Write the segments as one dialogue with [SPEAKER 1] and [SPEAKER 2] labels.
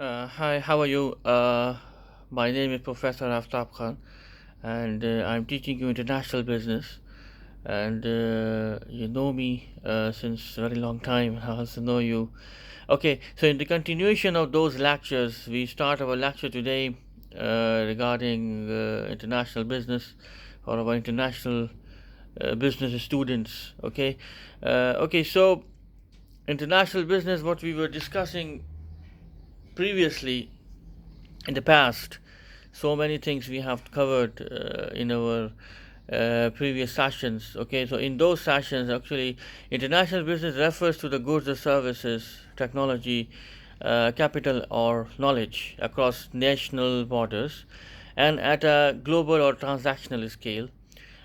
[SPEAKER 1] Hi, how are you? My name is Professor Aftab Khan, and I'm teaching you international business. And you know me since a very long time. I also know you. Okay, so in the continuation of those lectures, we start our lecture today regarding international business for our international business students. So international business, what we were discussing previously in the past, so many things we have covered in our previous sessions. Okay, so in those sessions, actually, international business refers to the goods or services, technology, capital, or knowledge across national borders and at a global or transactional scale.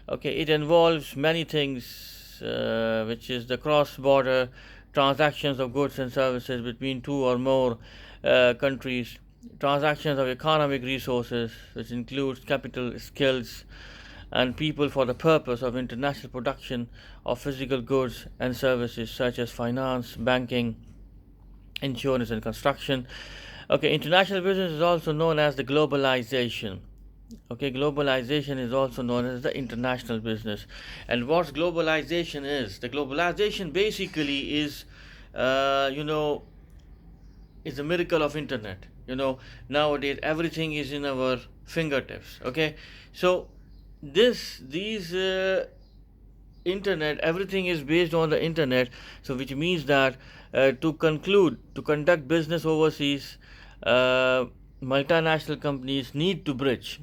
[SPEAKER 1] Okay, it involves many things, which is the cross border transactions of goods and services between two or more countries, transactions of economic resources, which includes capital, skills, and people for the purpose of international production of physical goods and services such as finance, banking, insurance, and construction. Okay, international business is also known as the globalization. Okay, globalization is also known as the international business. And what globalization is? The globalization basically is, uh, you know, is a miracle of internet. Nowadays everything is in our fingertips. Okay, so these internet, everything is based on the internet. So which means that to conduct business overseas, uh, multinational companies need to bridge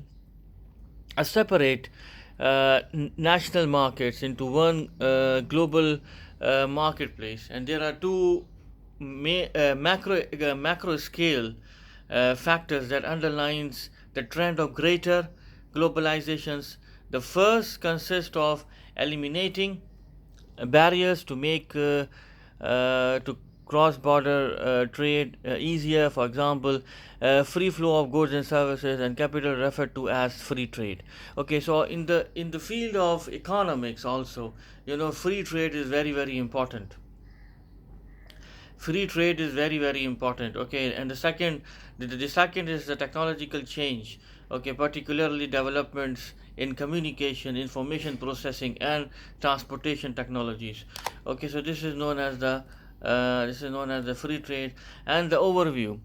[SPEAKER 1] separate national markets into one global marketplace, and there are two macro scale factors that underlines the trend of greater globalizations. The first consists of eliminating barriers to make to cross-border trade easier. For example, free flow of goods and services and capital referred to as free trade. Okay, so in the field of economics also, free trade is very important. Free trade is very important. Okay, and the second is the technological change. Okay, particularly developments in communication, information processing, and transportation technologies. Okay, so this is known as the free trade. And the overview.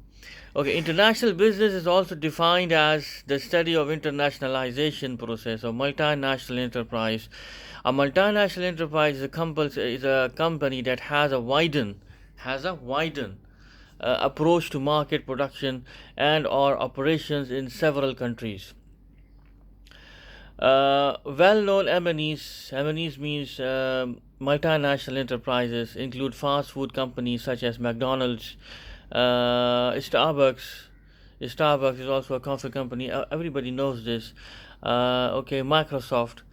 [SPEAKER 1] Okay, international business is also defined as the study of internationalization process or multinational enterprise. A multinational enterprise is a company that has a widen approach to market production and or operations in several countries. Well-known M&Es means multinational enterprises include fast food companies such as McDonald's, Starbucks. Starbucks is also a coffee company. Everybody knows this. Okay, Microsoft,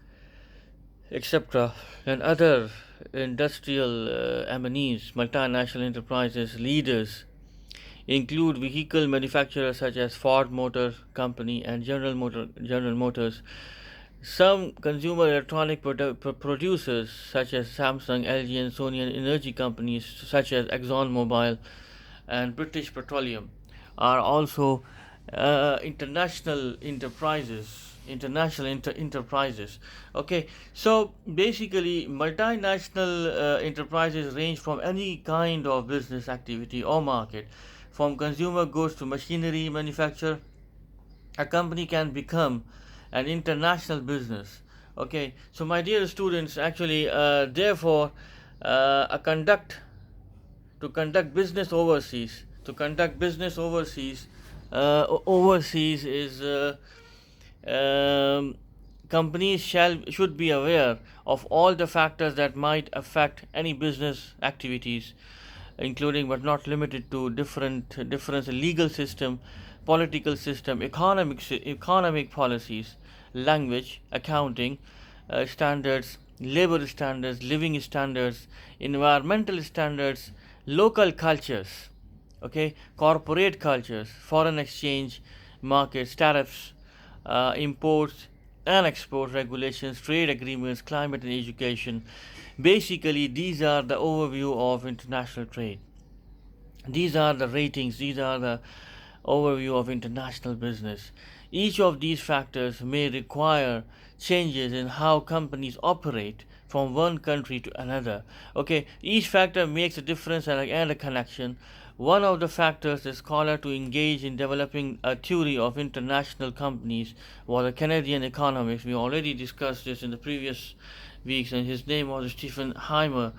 [SPEAKER 1] etc., and other industrial M&Es, multinational enterprises leaders include vehicle manufacturers such as Ford Motor Company and General Motors. Some consumer electronic producers such as Samsung, LG, and Sony, and energy companies such as ExxonMobil and British Petroleum are also international enterprises. Enterprises. Okay, so basically, multinational enterprises range from any kind of business activity or market, from consumer goods to machinery manufacture. A company can become an international business. Okay, so my dear students, actually, therefore, a conduct to conduct business overseas to conduct business overseas overseas is um, companies should be aware of all the factors that might affect any business activities, including but not limited to difference in legal system, political system, economic policies, language, accounting standards, labor standards, living standards, environmental standards, local cultures, okay, corporate cultures, foreign exchange markets, tariffs, imports and export regulations, trade agreements, climate and education. Basically, these are the overview of international trade. These are the ratings. These are the overview of international business. Each of these factors may require changes in how companies operate from one country to another. Okay, each factor makes a difference and a connection. One of the factors the scholar to engage in developing a theory of international companies was a Canadian economist. We already discussed this in the previous weeks, and his name was Stephen Heimer.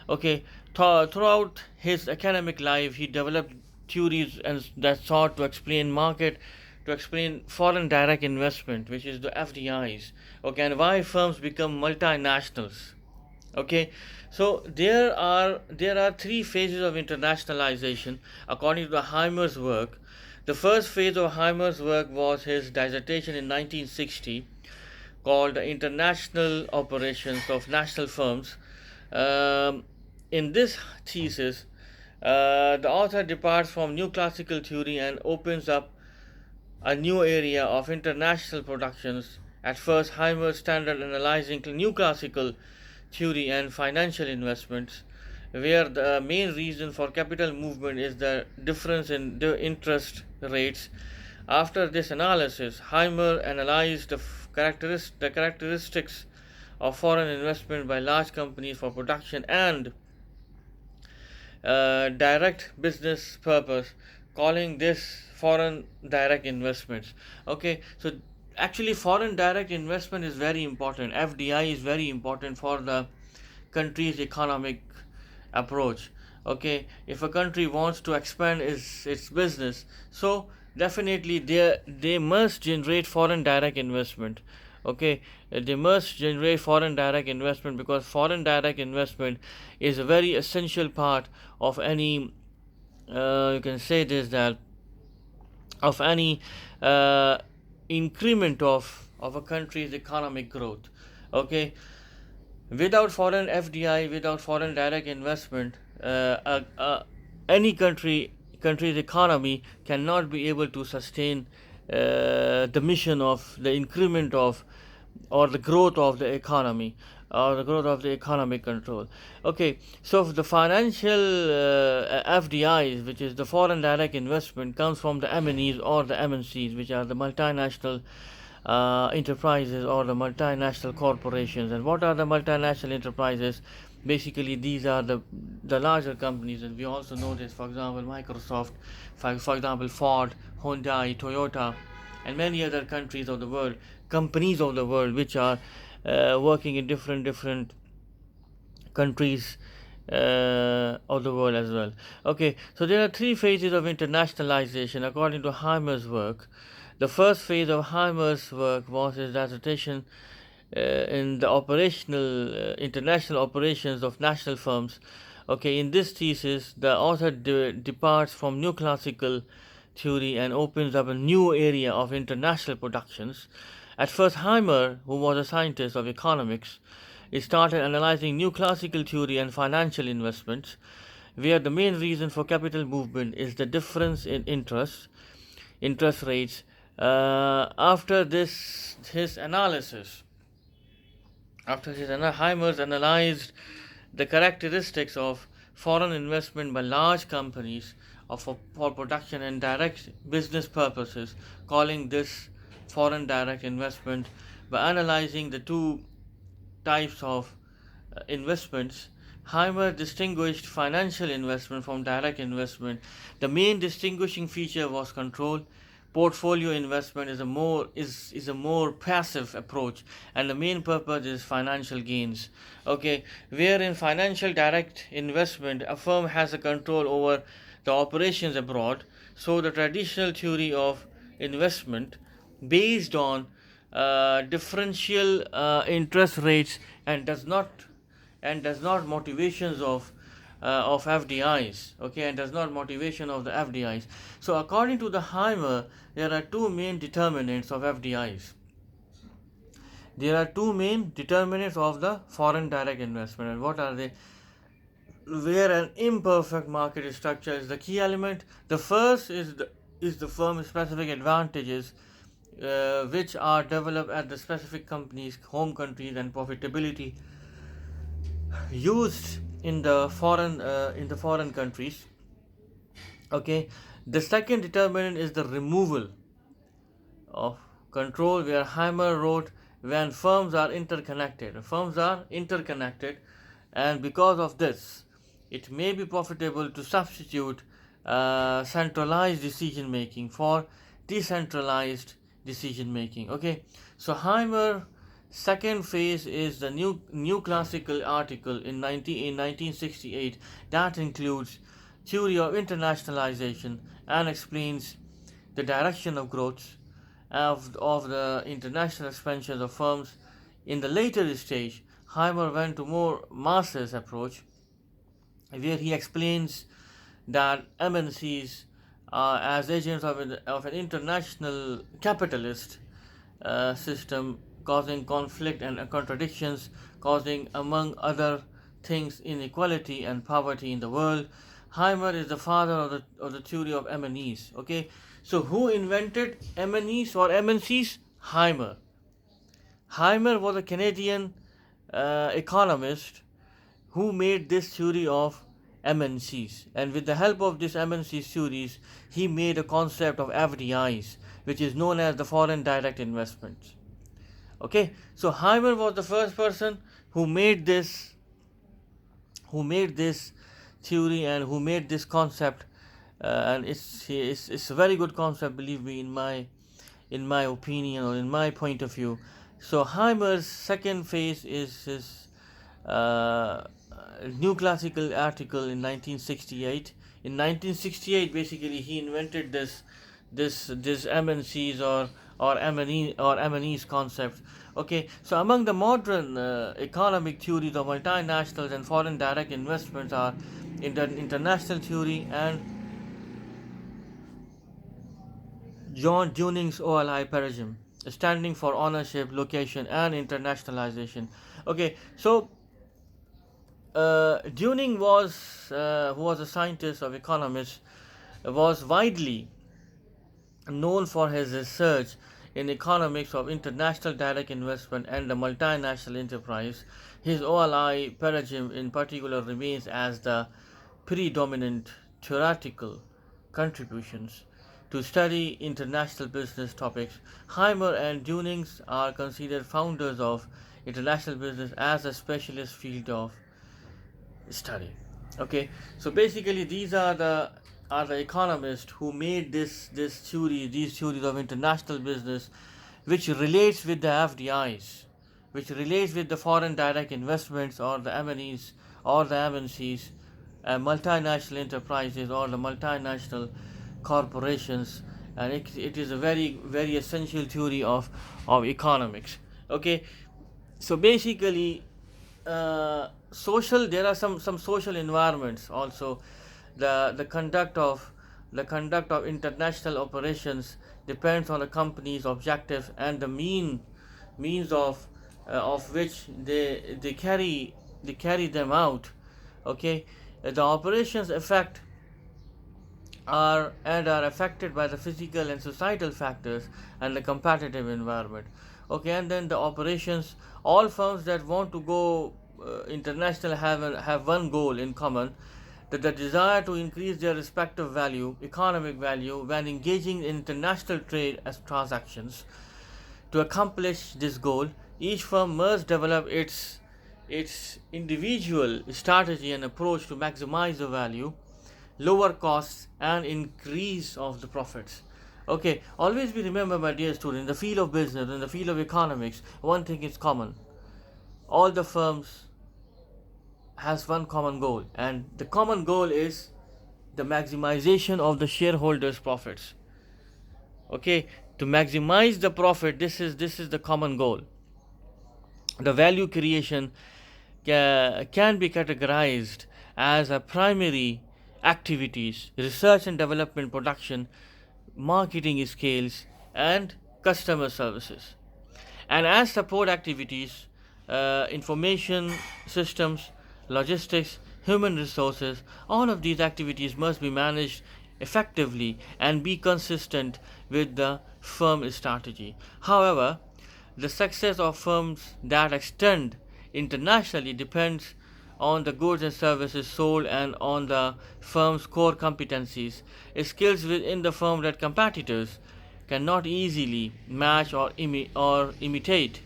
[SPEAKER 1] Okay, throughout his academic life, he developed theories and that sought to explain foreign direct investment, which is the FDIs. Okay, and why firms become multinationals. Okay, so there are three phases of internationalization according to the Heimer's work. The first phase of Heimer's work was his dissertation in 1960 called the International Operations of National Firms. Um, in this thesis, the author departs from new classical theory and opens up a new area of international productions. At first, Heimer standard analyzing new classical theory and financial investments, where the main reason for capital movement is the difference in the interest rates. After this analysis, Heimer analyzed the characteristics of foreign investment by large companies for production and direct business purpose, calling this foreign direct investments. Okay, so actually foreign direct investment is very important. FDI is very important for the country's economic approach. Okay, if a country wants to expand its business, so definitely they must generate foreign direct investment. Okay, they must generate foreign direct investment because foreign direct investment is a very essential part of any you can say this that of any uh, increment of a country's economic growth. Okay, without foreign FDI, without foreign direct investment, any country's economy cannot be able to sustain the mission of the increment of or the growth of the economy or the growth of the economic control. Okay, so the financial FDIs, which is the foreign direct investment, comes from the MNEs or the MNCs, which are the multinational enterprises or the multinational corporations. And what are the multinational enterprises? Basically, these are the larger companies, and we also know this. For example, Microsoft, for example, Ford, Hyundai, Toyota, and many other countries of the world, companies of the world, which are working in different countries of the world as well. Okay, so there are three phases of internationalization according to Heimer's work. The first phase of Heimer's work was his dissertation in the international operations of national firms. Okay, in this thesis, the author departs from new classical theory and opens up a new area of international productions. At first, Heimer, who was a scientist of economics, started analyzing new classical theory and financial investments, where the main reason for capital movement is the difference in interest rates. After this, his analysis, Heimer's analyzed the characteristics of foreign investment by large companies for production and direct business purposes, calling this foreign direct investment. By analyzing the two types of investments, Heimer distinguished financial investment from direct investment. The main distinguishing feature was control. Portfolio investment is a more passive approach, and the main purpose is financial gains. Okay, where in financial direct investment, a firm has a control over the operations abroad. So the traditional theory of investment based on differential interest rates and does not motivations of FDIs, okay, and does not motivation of the FDIs. So according to the Heimer, there are two main determinants of FDIs. There are two main determinants of the foreign direct investment, and what are they? Where an imperfect market structure is the key element. The first is the firm's specific advantages, which are developed at the specific company's home countries and profitability used in the foreign countries. Okay, The second determinant is the removal of control, where Heimer wrote, when firms are interconnected, and because of this, it may be profitable to substitute centralized decision making for decentralized decision making. Okay, so Heimer second phase is the new classical article in 1968 that includes theory of internationalization and explains the direction of growth of the international expansion of firms. In the later stage, Heimer went to more masses approach, where he explains that MNCs are as agents of an international capitalist system, causing conflict and contradictions, causing, among other things, inequality and poverty in the world. Heimer is the father of the theory of MNEs. Okay, so who invented MNEs or MNCs? Heimer. Heimer was a Canadian economist who made this theory of MNCs, and with the help of this MNC theories, he made a concept of FDIs, which is known as the foreign direct investments. Okay, so Heimer was the first person who made this theory and who made this concept, and it's a very good concept, believe me, in my opinion or in my point of view. So Heimer's second phase is his new classical article in 1968. In 1968, basically, he invented this MNCs or M&Es concept. Okay, so among the modern economic theories of multinationals and foreign direct investments are international theory and John Duning's OLI paradigm, standing for ownership, location, and internationalization. Okay, so Duning who was a scientist of economics, was widely known for his research in economics of international direct investment and the multinational enterprise. His OLI paradigm in particular remains as the predominant theoretical contributions to study international business topics. Heimer and Dunings are considered founders of international business as a specialist field of study. Okay, so basically these are the economists who made these theories of international business, which relates with the FDIs, which relates with the foreign direct investments or the M&Es or the MNCs, multinational enterprises or the multinational corporations, and it is a very essential theory of economics. Okay, so basically social there are some social environments also. The conduct of international operations depends on the company's objectives and the means of which they carry them out. Okay, the operations are affected by the physical and societal factors and the competitive environment. Okay, and then the operations, all firms that want to go international have one goal in common, that the desire to increase their respective economic value, when engaging in international trade as transactions. To accomplish this goal, each firm must develop its individual strategy and approach to maximize the value, lower costs, and increase of the profits. Okay, always be remember, my dear student, in the field of business, in the field of economics, one thing is common. All the firms has one common goal, and the common goal is the maximization of the shareholders' profits. Okay, to maximize the profit, this is the common goal. The value creation can be categorized as a primary activities: research and development, production, marketing skills, and customer services. And as support activities, information systems, logistics, human resources, all of these activities must be managed effectively and be consistent with the firm strategy. However, the success of firms that extend internationally depends on the goods and services sold and on the firm's core competencies, skills within the firm that competitors cannot easily match or imitate.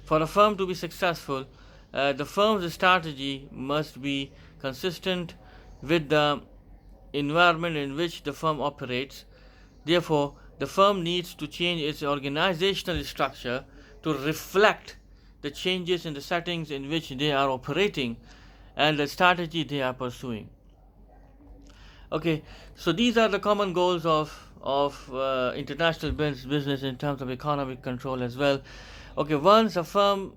[SPEAKER 1] For a firm to be successful, the firm's strategy must be consistent with the environment in which the firm operates. Therefore, the firm needs to change its organizational structure to reflect the changes in the settings in which they are operating and the strategy they are pursuing. Okay, so these are the common goals of international business in terms of economic control as well. Okay, once a firm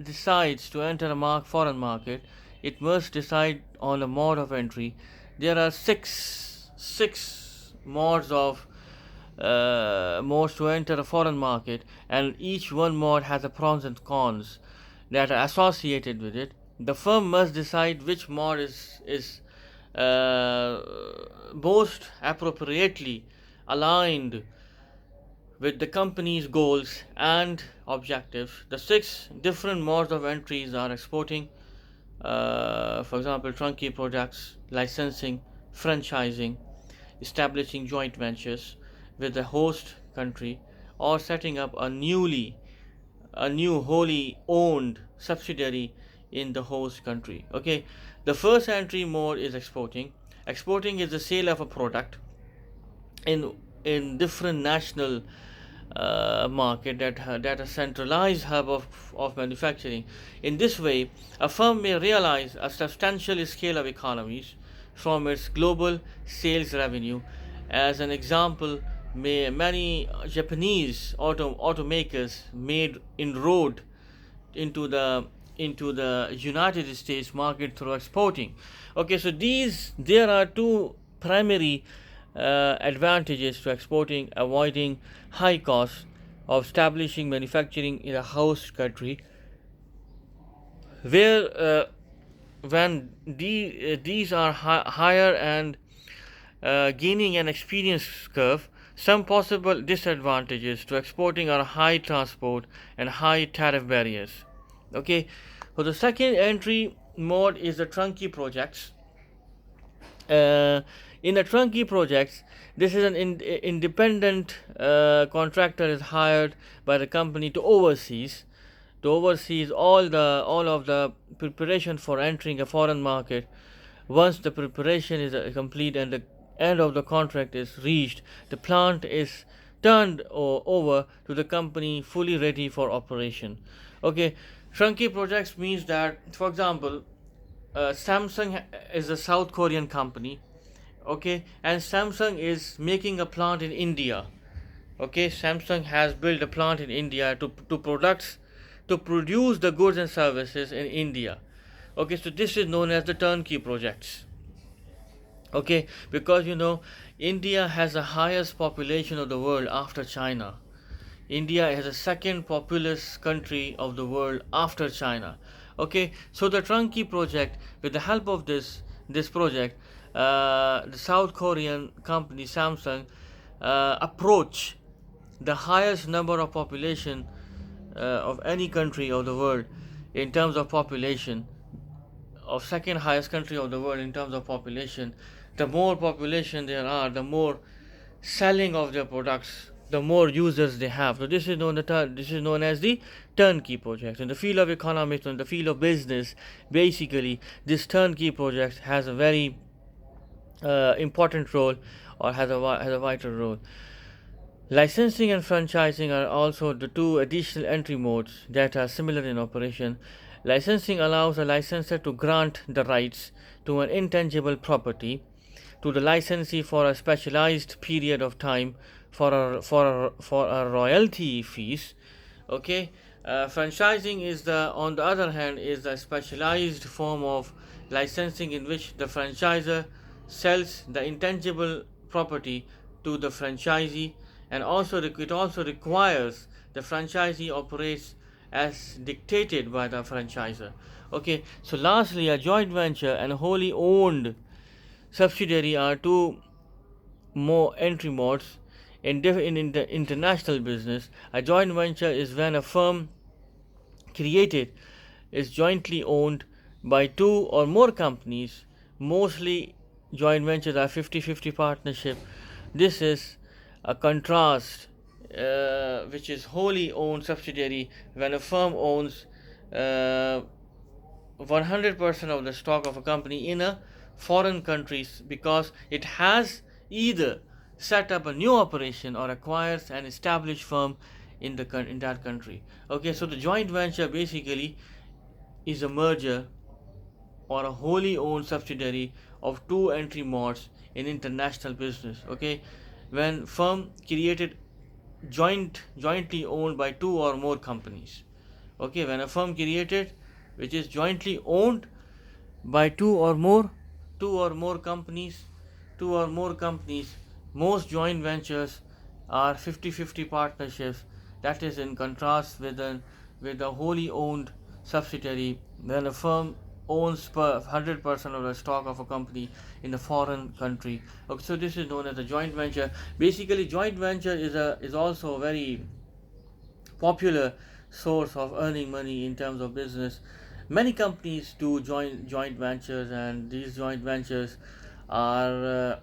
[SPEAKER 1] decides to enter a foreign market, it must decide on a mode of entry. There are six modes to enter a foreign market, and each one mode has a pros and cons that are associated with it. The firm must decide which mode is most appropriately aligned with the company's goals and objectives. The six different modes of entries are exporting, for example, turnkey projects, licensing, franchising, establishing joint ventures with the host country, or setting up a new wholly owned subsidiary in the host country. Okay, the first entry mode is exporting. Exporting is the sale of a product in different national market that a centralized hub of manufacturing. In this way, a firm may realize a substantial scale of economies from its global sales revenue. As an example, many Japanese automakers made inroad into the United States market through exporting. Okay, so there are two primary advantages to exporting: avoiding high costs of establishing manufacturing in a host country, where these are higher, and gaining an experience curve. Some possible disadvantages to exporting are high transport and high tariff barriers. Okay, so the second entry mode is the turnkey projects. In a turnkey projects, this is an independent contractor is hired by the company to oversees all of the preparation for entering a foreign market. Once the preparation is complete and the end of the contract is reached, the plant is turned over to the company fully ready for operation. Okay, turnkey projects means that, for example, Samsung is a South Korean company. Okay, and Samsung is making a plant in India. Okay, Samsung has built a plant in India to produce the goods and services in India. Okay, so this is known as the turnkey projects. Okay, because India has the highest population of the world after China. India is the second populous country of the world after China. Okay, so the turnkey project, with the help of this project, the South Korean company Samsung approach the highest number of population of any country of the world in terms of population, of second highest country of the world in terms of population. The more population there are, the more selling of their products, the more users they have. So this is known as the turnkey project. In the field of economics, in the field of business, basically this turnkey project has a very important role, or has a vital role. Licensing and franchising are also the two additional entry modes that are similar in operation. Licensing allows a licensor to grant the rights to an intangible property to the licensee for a specialized period of time for a royalty fees. Okay, franchising on the other hand, is a specialized form of licensing in which the franchisor sells the intangible property to the franchisee, and it also requires the franchisee operates as dictated by the franchisor. Okay, so lastly, a joint venture and a wholly owned subsidiary are two more entry modes in the international business. A joint venture is when a firm created is jointly owned by two or more companies. Mostly joint ventures are 50-50 partnership. This is a contrast which is wholly owned subsidiary. When a firm owns 100% of the stock of a company in a foreign countries, because it has either set up a new operation or acquires an established firm in that country. Okay, so the joint venture basically is a merger or a wholly owned subsidiary of two entry modes in international business. Okay, when firm created jointly owned by two or more companies. Okay, when a firm created which is jointly owned by two or more companies, most joint ventures are 50-50 partnerships. That is in contrast with a wholly owned subsidiary when a firm owns 100% of the stock of a company in a foreign country. Okay, so this is known as a joint venture. Basically, joint venture is also a very popular source of earning money in terms of business. Many companies do joint ventures, and these joint ventures are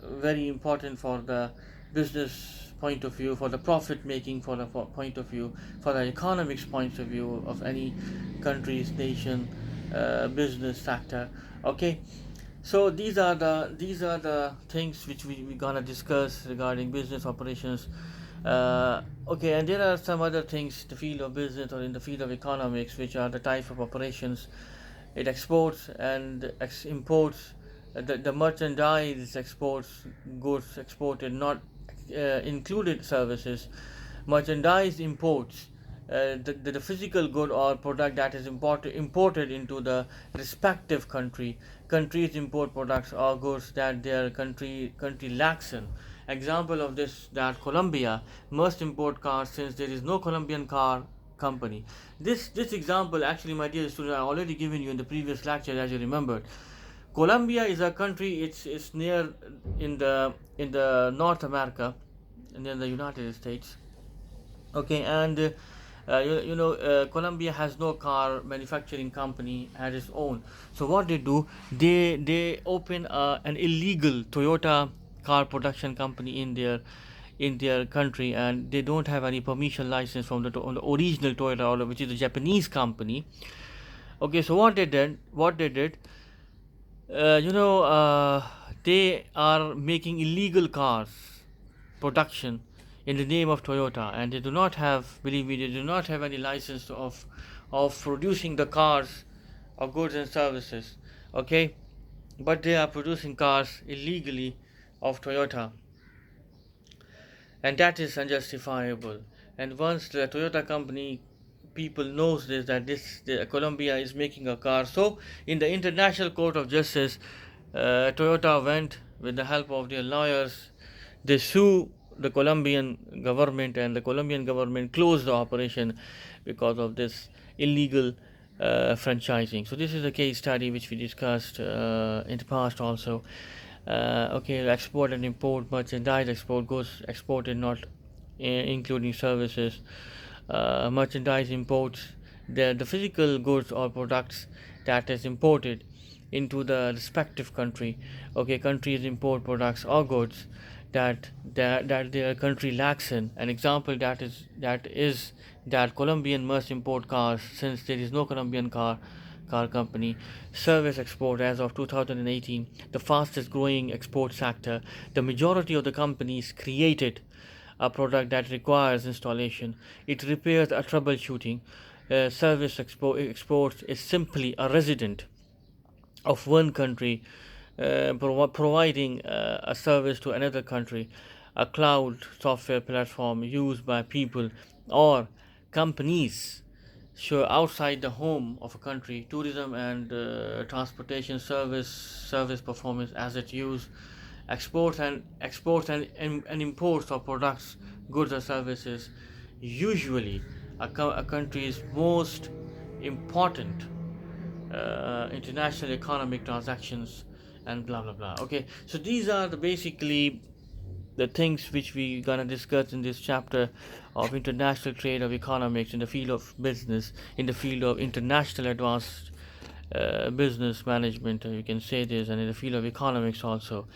[SPEAKER 1] very important for the business point of view, for the profit making, for the point of view, for the economics point of view of any country's nation business sector. Okay, so these are the things which we gonna discuss regarding business operations. Okay, and there are some other things in the field of business or in the field of economics, which are the type of operations. It exports and imports. The merchandise exports, goods exported, not included services. Merchandise imports, the physical good or product that is imported into the respective country. Countries import products or goods that their country lacks in. Example of this, that Colombia must import cars since there is no Colombian car company. This example, actually, my dear student, I already given you in the previous lecture, as you remembered. Colombia is a country. It's near in the North America, near the United States. Okay, and Colombia has no car manufacturing company at its own. So what they do, they open an illegal Toyota car production company in their country, and they don't have any permission license from on the original Toyota, which is a Japanese company. Okay, so what they did, uh, you know, uh, they are making illegal cars production in the name of Toyota, and they do not have, believe me, they do not have any license of producing the cars or goods and services. Okay, but they are producing cars illegally of Toyota, and that is unjustifiable. And once the Toyota company people knows this, that Colombia is making a car, so in the International Court of Justice, Toyota went with the help of their lawyers. They sue the Colombian government, and the Colombian government closed the operation because of this illegal franchising. So this is a case study which we discussed in the past also. Okay, export and import merchandise, export goods exported, not including services. Merchandise imports, the physical goods or products that is imported into the respective country. Okay, countries import products or goods that their country lacks in. An example that is that Colombian must import cars since there is no Colombian car company. Service export, as of 2018, the fastest growing export sector. The majority of the companies created a product that requires installation. It repairs a troubleshooting. Exports is simply a resident of one country providing a service to another country, a cloud software platform used by people or companies. So outside the home of a country, tourism and transportation service performance as it use. Exports and imports of products, goods or services, usually a country's most important international economic transactions, and blah blah blah. Okay, so these are basically the things which we gonna discuss in this chapter of international trade of economics in the field of business, in the field of international advanced business management, you can say this, and in the field of economics also.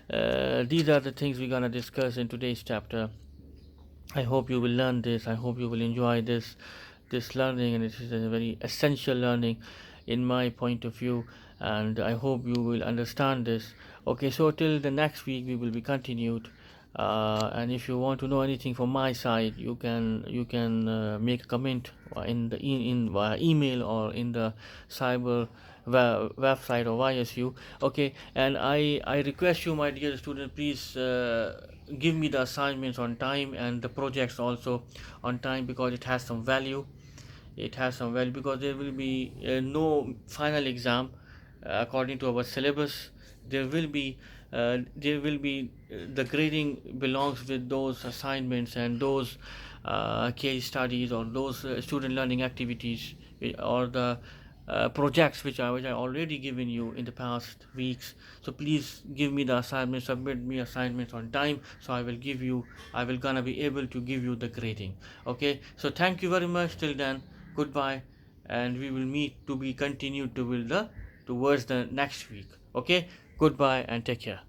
[SPEAKER 1] These are the things we're gonna discuss in today's chapter. I hope you will learn this. I hope you will enjoy this learning, and it is a very essential learning in my point of view, and I hope you will understand this. Okay, so till the next week we will be continued. And if you want to know anything from my side, you can make a comment in the in via email or in the cyber website of ISU. Okay, and I request you, my dear student, please give me the assignments on time and the projects also on time, because it has some value. It has some value because there will be no final exam according to our syllabus. There will be the grading belongs with those assignments and those case studies or those student learning activities, or the projects which I already given you in the past weeks. So please give me the assignments, submit me assignments on time, so I will gonna be able to give you the grading. Okay, so thank you very much. Till then, goodbye, and we will meet to be continued towards the next week. Okay, goodbye and take care.